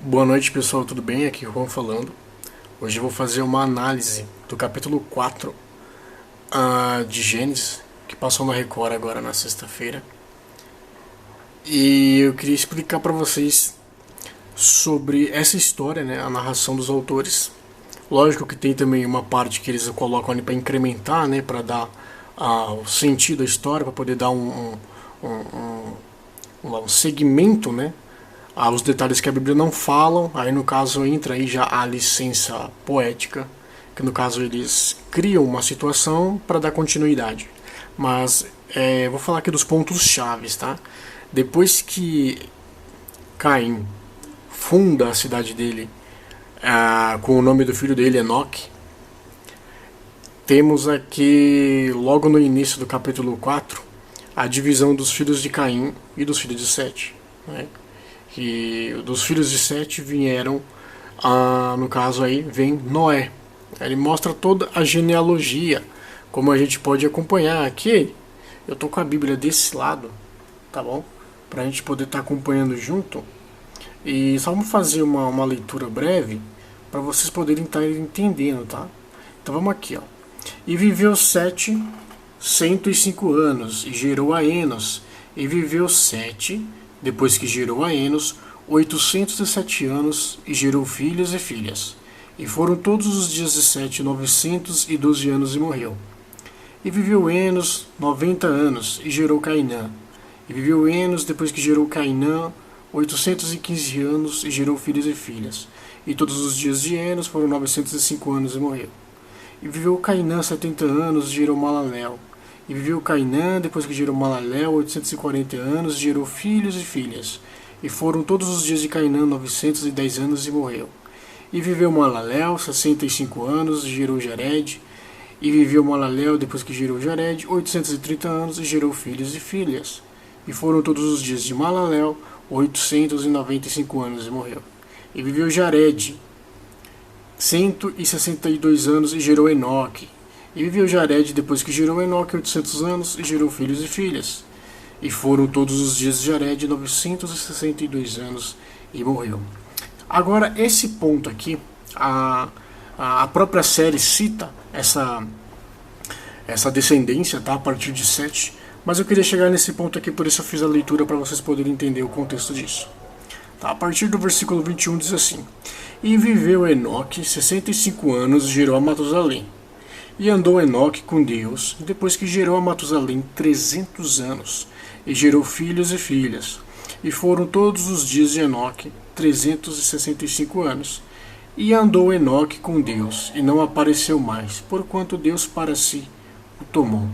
Boa noite, pessoal, tudo bem? Aqui é o Juan falando. Hoje eu vou fazer uma análise do capítulo 4 de Gênesis, que passou na Record agora na sexta-feira. E eu queria explicar para vocês sobre essa história, né, a narração dos autores. Lógico que tem também uma parte que eles colocam ali para incrementar, né, para dar o sentido à história, para poder dar um segmento, né, aos detalhes que a Bíblia não falam. Aí no caso entra aí já a licença poética, que no caso eles criam uma situação para dar continuidade. Mas vou falar aqui dos pontos chaves, tá? Depois que Caim funda a cidade dele com o nome do filho dele, Enoque, temos aqui logo no início do capítulo 4 a divisão dos filhos de Caim e dos filhos de Sete, né? Que dos filhos de Sete vieram, no caso aí, vem Noé. Ele mostra toda a genealogia, como a gente pode acompanhar aqui. Eu tô com a Bíblia desse lado, tá bom? Pra gente poder estar acompanhando junto. E só vamos fazer uma leitura breve, para vocês poderem estar entendendo, tá? Então vamos aqui, ó. E viveu Sete 105 anos, e gerou a Enos. E viveu Sete, depois que gerou a Enos, 807 anos, e gerou filhos e filhas. E foram todos os dias de Sete 912 anos, e morreu. E viveu Enos 90 anos, e gerou Cainã. E viveu Enos, depois que gerou Cainã, 815 anos, e gerou filhos e filhas. E todos os dias de Enos foram 905 anos, e morreu. E viveu Cainã 70 anos, e gerou Malalel. E viveu Cainã, depois que gerou Malalel, 840 anos, e gerou filhos e filhas. E foram todos os dias de Cainã 910 anos, e morreu. E viveu Malalel 65 anos, e gerou Jared. E viveu Malalel, depois que gerou Jared, 830 anos, e gerou filhos e filhas. E foram todos os dias de Malalel 895 anos, e morreu. E viveu Jared 162 anos, e gerou Enoque. E viveu Jared, depois que gerou Enoque, 800 anos, e gerou filhos e filhas. E foram todos os dias de Jared 962 anos, e morreu. Agora, esse ponto aqui, a própria série cita essa descendência, tá, a partir de Sete. Mas eu queria chegar nesse ponto aqui, por isso eu fiz a leitura para vocês poderem entender o contexto disso. Tá, a partir do versículo 21 diz assim: E viveu Enoque 65 anos, e gerou a Matusalém. E andou Enoque com Deus, depois que gerou a Matusalém 300 anos, e gerou filhos e filhas. E foram todos os dias de Enoque 365 anos. E andou Enoque com Deus, e não apareceu mais, porquanto Deus para si o tomou.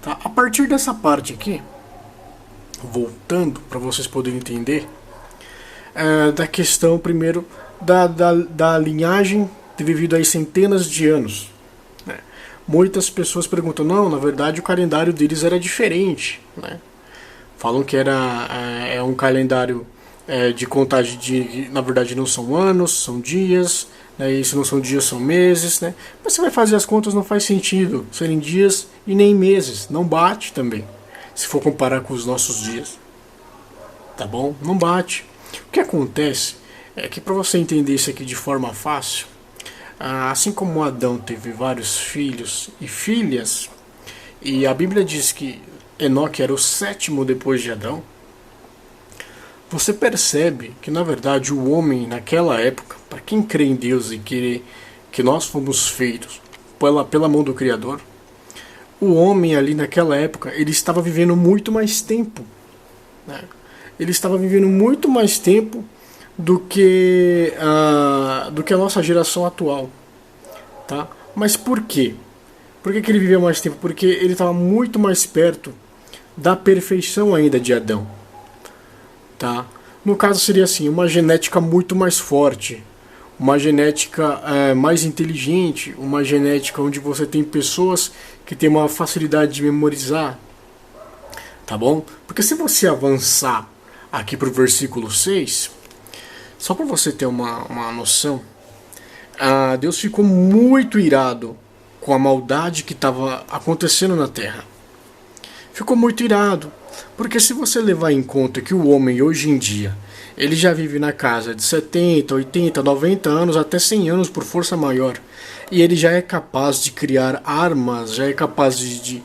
Tá? A partir dessa parte aqui, voltando para vocês poderem entender, da questão primeiro da linhagem ter vivido aí centenas de anos. Né? Muitas pessoas perguntam, não, na verdade o calendário deles era diferente. Né? Falam que é um calendário de contagem de, na verdade não são anos, são dias, né? E se não são dias, são meses. Né? Mas você vai fazer as contas, não faz sentido serem dias e nem meses, não bate também, se for comparar com os nossos dias. Tá bom? Não bate. O que acontece é que, para você entender isso aqui de forma fácil, assim como Adão teve vários filhos e filhas, e a Bíblia diz que Enoque era o sétimo depois de Adão, você percebe que, na verdade, o homem naquela época, para quem crê em Deus e que nós fomos feitos pela mão do Criador, o homem ali naquela época, ele estava vivendo muito mais tempo. Né? Ele estava vivendo muito mais tempo do que a nossa geração atual. Tá? Mas por quê? Por que ele vivia mais tempo? Porque ele estava muito mais perto da perfeição ainda de Adão. Tá? No caso seria assim, uma genética muito mais forte, uma genética mais inteligente, uma genética onde você tem pessoas que têm uma facilidade de memorizar. Tá bom? Porque se você avançar aqui para o versículo 6, só para você ter uma noção, Deus ficou muito irado com a maldade que estava acontecendo na terra. Ficou muito irado, porque se você levar em conta que o homem hoje em dia ele já vive na casa de 70, 80, 90 anos, até 100 anos por força maior. E ele já é capaz de criar armas, já é capaz de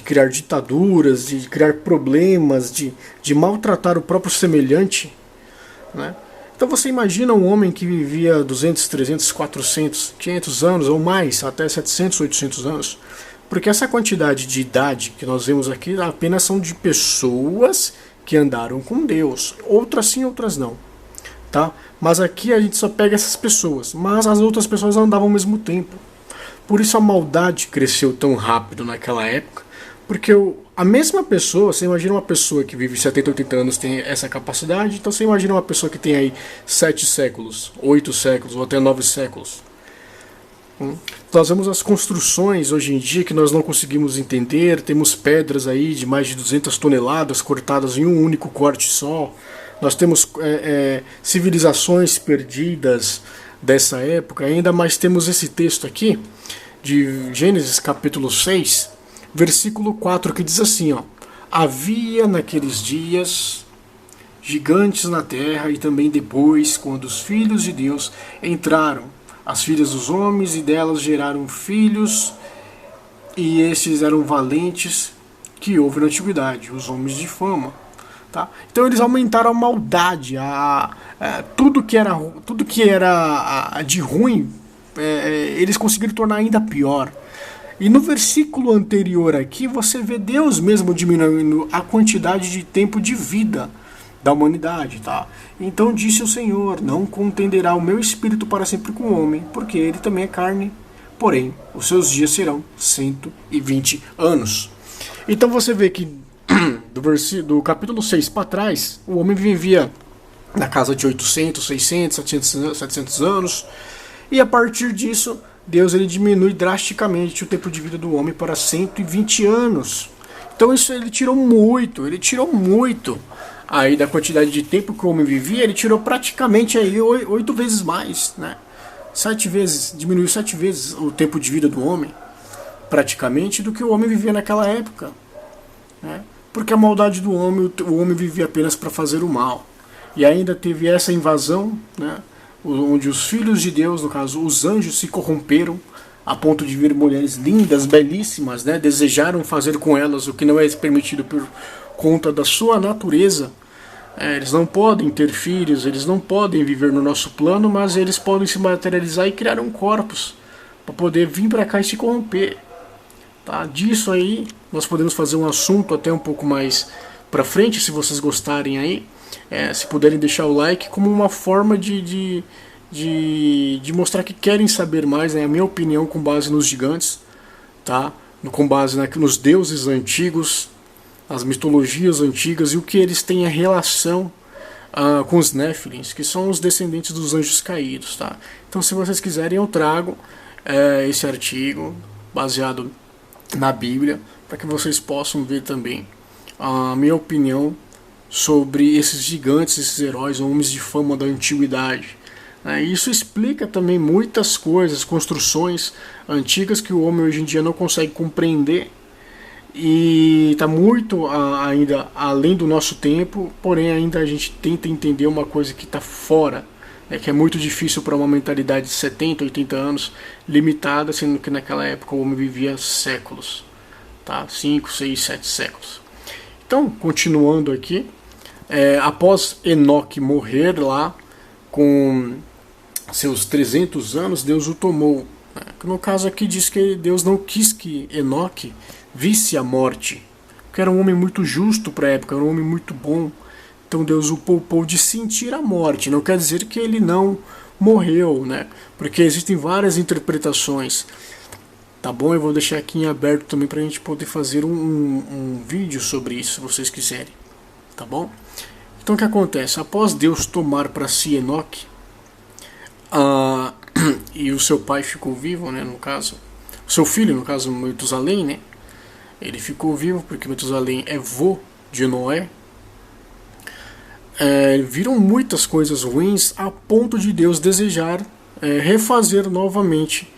criar ditaduras, de criar problemas, de maltratar o próprio semelhante, né? Então você imagina um homem que vivia 200, 300, 400, 500 anos ou mais, até 700, 800 anos. Porque essa quantidade de idade que nós vemos aqui apenas são de pessoas que andaram com Deus. Outras sim, outras não. Tá? Mas aqui a gente só pega essas pessoas. Mas as outras pessoas andavam ao mesmo tempo. Por isso a maldade cresceu tão rápido naquela época. Porque a mesma pessoa, você imagina uma pessoa que vive 70, 80 anos tem essa capacidade, então você imagina uma pessoa que tem aí 7 séculos, 8 séculos ou até 9 séculos. Nós vemos as construções hoje em dia que nós não conseguimos entender, temos pedras aí de mais de 200 toneladas cortadas em um único corte só. Nós temos civilizações perdidas dessa época, ainda mais temos esse texto aqui de Gênesis capítulo 6, versículo 4, que diz assim, ó: havia naqueles dias gigantes na terra, e também depois, quando os filhos de Deus entraram, as filhas dos homens, e delas geraram filhos, e estes eram valentes, que houve na antiguidade, os homens de fama. Tá? Então eles aumentaram a maldade, tudo que era de ruim, eles conseguiram tornar ainda pior. E no versículo anterior aqui, você vê Deus mesmo diminuindo a quantidade de tempo de vida da humanidade. Tá? Então disse o Senhor: não contenderá o meu espírito para sempre com o homem, porque ele também é carne, porém os seus dias serão 120 anos. Então você vê que do capítulo 6 para trás, o homem vivia na casa de 800, 600, 700 anos, e a partir disso Deus ele diminui drasticamente o tempo de vida do homem para 120 anos. Então isso ele tirou muito aí da quantidade de tempo que o homem vivia, ele tirou praticamente aí 8 vezes mais, né? 7 vezes, diminuiu 7 vezes o tempo de vida do homem, praticamente, do que o homem vivia naquela época, né? Porque a maldade do homem, o homem vivia apenas para fazer o mal. E ainda teve essa invasão, né? Onde os filhos de Deus, no caso os anjos, se corromperam a ponto de ver mulheres lindas, belíssimas, né? Desejaram fazer com elas o que não é permitido por conta da sua natureza. Eles não podem ter filhos, eles não podem viver no nosso plano, mas eles podem se materializar e criar corpos para poder vir para cá e se corromper. Tá? Disso aí nós podemos fazer um assunto até um pouco mais para frente, se vocês gostarem aí. Se puderem deixar o like como uma forma de mostrar que querem saber mais, né? A minha opinião com base nos gigantes, tá? Com base nos deuses antigos, as mitologias antigas e o que eles têm a relação com os Néfilins, que são os descendentes dos anjos caídos. Tá? Então se vocês quiserem eu trago esse artigo baseado na Bíblia, para que vocês possam ver também a minha opinião sobre esses gigantes, esses heróis, homens de fama da antiguidade. Isso explica também muitas coisas, construções antigas que o homem hoje em dia não consegue compreender, e está muito ainda além do nosso tempo, porém ainda a gente tenta entender uma coisa que está fora, que é muito difícil para uma mentalidade de 70, 80 anos, limitada, sendo que naquela época o homem vivia séculos, tá? 5, 6, 7 séculos. Então, continuando aqui, após Enoque morrer lá com seus 300 anos, Deus o tomou. No caso aqui diz que Deus não quis que Enoque visse a morte, porque era um homem muito justo para a época, era um homem muito bom. Então Deus o poupou de sentir a morte. Não quer dizer que ele não morreu, né? Porque existem várias interpretações. Tá bom? Eu vou deixar aqui em aberto também para a gente poder fazer um vídeo sobre isso, se vocês quiserem. Tá bom? Então o que acontece? Após Deus tomar para si Enoque, e o seu pai ficou vivo, né? No caso, o seu filho, no caso Metusalém, né? Ele ficou vivo porque Metusalém é vô de Noé. Viram muitas coisas ruins a ponto de Deus desejar refazer novamente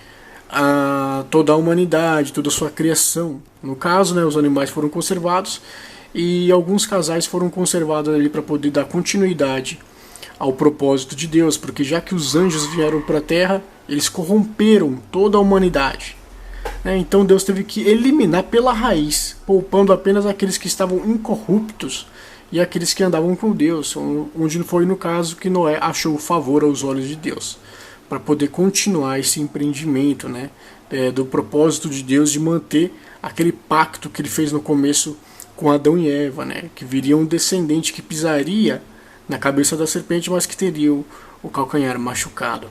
toda a humanidade, toda a sua criação. No caso, né, os animais foram conservados e alguns casais foram conservados ali para poder dar continuidade ao propósito de Deus, porque já que os anjos vieram para a Terra, eles corromperam toda a humanidade. Então Deus teve que eliminar pela raiz, poupando apenas aqueles que estavam incorruptos e aqueles que andavam com Deus, onde foi no caso que Noé achou favor aos olhos de Deus, para poder continuar esse empreendimento, do propósito de Deus de manter aquele pacto que ele fez no começo com Adão e Eva, que viria um descendente que pisaria na cabeça da serpente, mas que teria o calcanhar machucado.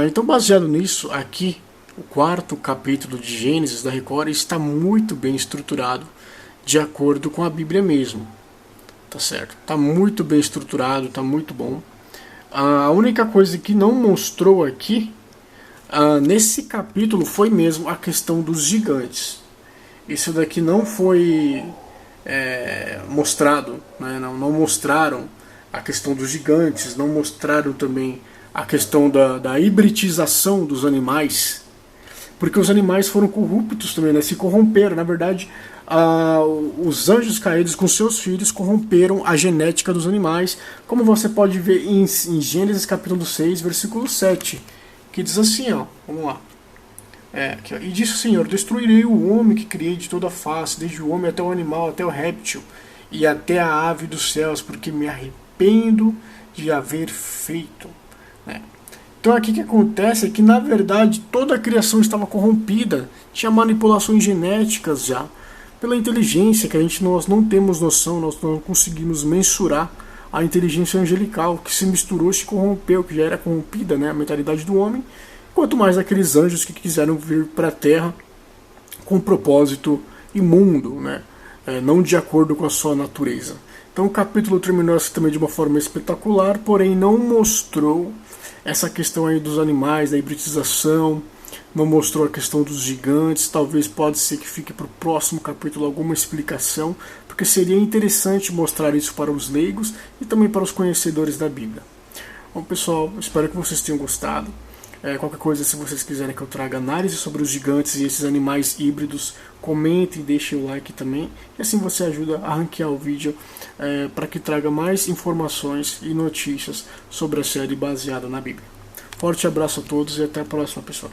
Então, baseado nisso, aqui o quarto capítulo de Gênesis da Record está muito bem estruturado, de acordo com a Bíblia mesmo. Tá certo? Está muito bem estruturado, está muito bom. A única coisa que não mostrou aqui, nesse capítulo, foi mesmo a questão dos gigantes. Isso daqui não foi mostrado, não mostraram a questão dos gigantes, não mostraram também a questão da hibridização dos animais, porque os animais foram corruptos também, se corromperam. Na verdade, os anjos caídos com seus filhos corromperam a genética dos animais, como você pode ver em Gênesis capítulo 6, versículo 7, que diz assim, vamos lá. Aqui, e disse o Senhor: destruirei o homem que criei de toda a face, desde o homem até o animal, até o réptil, e até a ave dos céus, porque me arrependo de haver feito. Então aqui o que acontece é que, na verdade, toda a criação estava corrompida, tinha manipulações genéticas já, pela inteligência, que nós não temos noção, nós não conseguimos mensurar a inteligência angelical, que se misturou, se corrompeu, que já era corrompida, a mentalidade do homem, quanto mais aqueles anjos que quiseram vir para a Terra com um propósito imundo, não de acordo com a sua natureza. Então o capítulo terminou assim também de uma forma espetacular, porém não mostrou essa questão aí dos animais, da hibridização, não mostrou a questão dos gigantes. Talvez pode ser que fique para o próximo capítulo alguma explicação, porque seria interessante mostrar isso para os leigos e também para os conhecedores da Bíblia. Bom, pessoal, espero que vocês tenham gostado. Qualquer coisa, se vocês quiserem que eu traga análise sobre os gigantes e esses animais híbridos, comentem e deixem o like também, e assim você ajuda a ranquear o vídeo para que traga mais informações e notícias sobre a série baseada na Bíblia. Forte abraço a todos e até a próxima, pessoal.